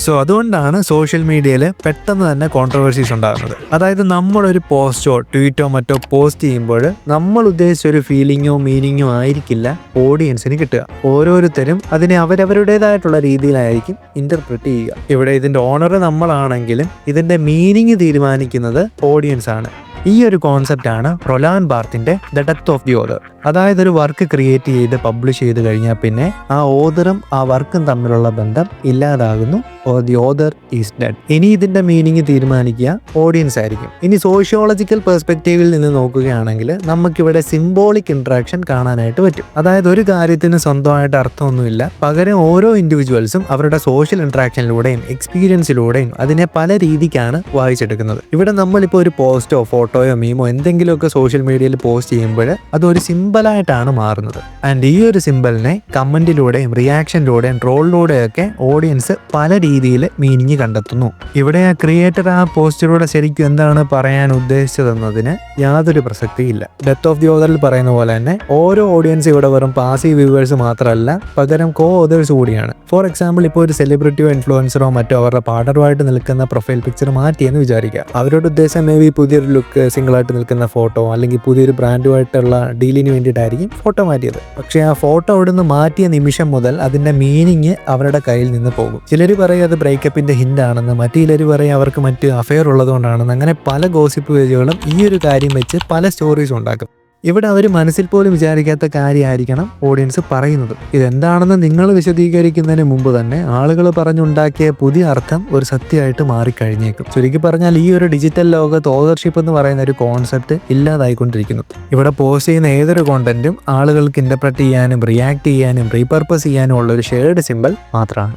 So അതുകൊണ്ടാണ് social മീഡിയയിൽ പെട്ടെന്ന് തന്നെ കോൺട്രവേഴ്സീസ് ഉണ്ടാകുന്നത്. അതായത് നമ്മളൊരു പോസ്റ്റോ ട്വീറ്റോ മറ്റോ പോസ്റ്റ് ചെയ്യുമ്പോൾ നമ്മൾ ഉദ്ദേശിച്ച ഒരു ഫീലിങ്ങോ മീനിങ്ങോ ആയിരിക്കില്ല ഓഡിയൻസിന് കിട്ടുക. ഓരോരുത്തരും അതിനെ അവരവരുടേതായിട്ടുള്ള രീതിയിലായിരിക്കും ഇന്റർപ്രറ്റ് ചെയ്യുക. ഇവിടെ ഇതിന്റെ ഓണർ നമ്മളാണെങ്കിലും ഇതിന്റെ മീനിങ് തീരുമാനിക്കുന്നത് ഓഡിയൻസ് ആണ്. ഈ ഒരു കോൺസെപ്റ്റാണ് റൊലാൻ ബാർത്തിന്റെ the death of the author. അതായത് ഒരു വർക്ക് ക്രിയേറ്റ് ചെയ്ത് പബ്ലിഷ് ചെയ്ത് കഴിഞ്ഞാൽ പിന്നെ ആ ഓതറും ആ വർക്കും തമ്മിലുള്ള ബന്ധം ഇല്ലാതാകുന്നു. The author is dead. ഇനി ഇതിന്റെ മീനിങ് തീരുമാനിക്കുക ഓഡിയൻസ് ആയിരിക്കും. ഇനി സോഷ്യോളജിക്കൽ പെർസ്പെക്റ്റീവിൽ നിന്ന് നോക്കുകയാണെങ്കിൽ നമുക്കിവിടെ സിംബോളിക് ഇന്ററാക്ഷൻ കാണാനായിട്ട് പറ്റും. അതായത് ഒരു കാര്യത്തിന് സ്വന്തമായിട്ട് അർത്ഥമൊന്നുമില്ല, പകരം ഓരോ ഇൻഡിവിജ്വൽസും അവരുടെ സോഷ്യൽ ഇന്ററാക്ഷനിലൂടെയും എക്സ്പീരിയൻസിലൂടെയും അതിനെ പല രീതിക്കാണ് വായിച്ചെടുക്കുന്നത്. ഇവിടെ നമ്മളിപ്പോൾ ഒരു പോസ്റ്റോ ഫോട്ടോയോ മീമോ എന്തെങ്കിലുമൊക്കെ സോഷ്യൽ മീഡിയയിൽ പോസ്റ്റ് ചെയ്യുമ്പോൾ അതൊരു സിമ്പിളായിട്ടാണ് മാറുന്നത്. ആൻഡ് ഈ ഒരു സിമ്പിളിനെ കമന്റിലൂടെയും റിയാക്ഷനിലൂടെയും ട്രോളിലൂടെയൊക്കെ ഓഡിയൻസ് പല രീതിയിൽ മീനിങ് കണ്ടെത്തുന്നു. ഇവിടെ ആ ക്രിയേറ്റർ ആ പോസ്റ്റിലൂടെ ശരിക്കും എന്താണ് പറയാൻ ഉദ്ദേശിച്ചതെന്നതിന് യാതൊരു പ്രസക്തിയില്ല. ഡെത്ത് ഓഫ് ദി ഓതറിൽ പറയുന്ന പോലെ തന്നെ ഓരോ ഓഡിയൻസ് ഇവിടെ വെറും പാസീവ് വ്യൂവേഴ്സ് മാത്രമല്ല, പകരം കോ ഓതേഴ്സ് കൂടിയാണ്. ഫോർ എക്സാമ്പിൾ, ഇപ്പോൾ ഒരു സെലിബ്രിറ്റിയോ ഇൻഫ്ലുവൻസറോ മറ്റോ അവരുടെ പാർട്ണറുമായിട്ട് നിൽക്കുന്ന പ്രൊഫൈൽ പിക്ചർ മാറ്റിയെന്ന് വിചാരിക്കുക. അവരുടെ ഉദ്ദേശം മേ ബി പുതിയൊരു ലുക്ക്, സിംഗിളായിട്ട് നിൽക്കുന്ന ഫോട്ടോ, അല്ലെങ്കിൽ പുതിയൊരു ബ്രാൻഡുമായിട്ടുള്ള ഡീലിന് വേണ്ടിയിട്ടായിരിക്കും ഫോട്ടോ മാറ്റിയത്. പക്ഷേ ആ ഫോട്ടോ അവിടെ നിന്ന് മാറ്റിയ നിമിഷം മുതൽ അതിന്റെ മീനിങ് അവരുടെ കയ്യിൽ നിന്ന് പോകും. ചിലർ പറയും അത് ബ്രേക്കപ്പിന്റെ ഹിന്റ് ആണെന്ന്, മറ്റു ചിലർ പറയും അവർക്ക് മറ്റ് അഫെയർ ഉള്ളതുകൊണ്ടാണെന്ന്. അങ്ങനെ പല ഗോസിപ്പ് പേജുകളും ഈ ഒരു കാര്യം വെച്ച് പല സ്റ്റോറീസ് ഉണ്ടാക്കും. ഇവിടെ അവർ മനസ്സിൽ പോലും വിചാരിക്കാത്ത കാര്യമായിരിക്കണം ഓഡിയൻസ് പറയുന്നത്. ഇതെന്താണെന്ന് നിങ്ങൾ വിശദീകരിക്കുന്നതിന് മുമ്പ് തന്നെ ആളുകൾ പറഞ്ഞുണ്ടാക്കിയ പുതിയ അർത്ഥം ഒരു സത്യമായിട്ട് മാറിക്കഴിഞ്ഞേക്കും. ചുരുക്കി പറഞ്ഞാൽ ഈ ഒരു ഡിജിറ്റൽ ലോകത്ത് ഓതർഷിപ്പ് എന്ന് പറയുന്ന ഒരു കോൺസെപ്റ്റ് ഇല്ലാതായിക്കൊണ്ടിരിക്കുന്നു. ഇവിടെ പോസ്റ്റ് ചെയ്യുന്ന ഏതൊരു കോണ്ടന്റും ആളുകൾക്ക് ഇന്റർപ്രറ്റ് ചെയ്യാനും റിയാക്ട് ചെയ്യാനും റീപർപ്പസ് ചെയ്യാനും ഉള്ള ഒരു ഷെയർഡ് സിമ്പിൾ മാത്രമാണ്.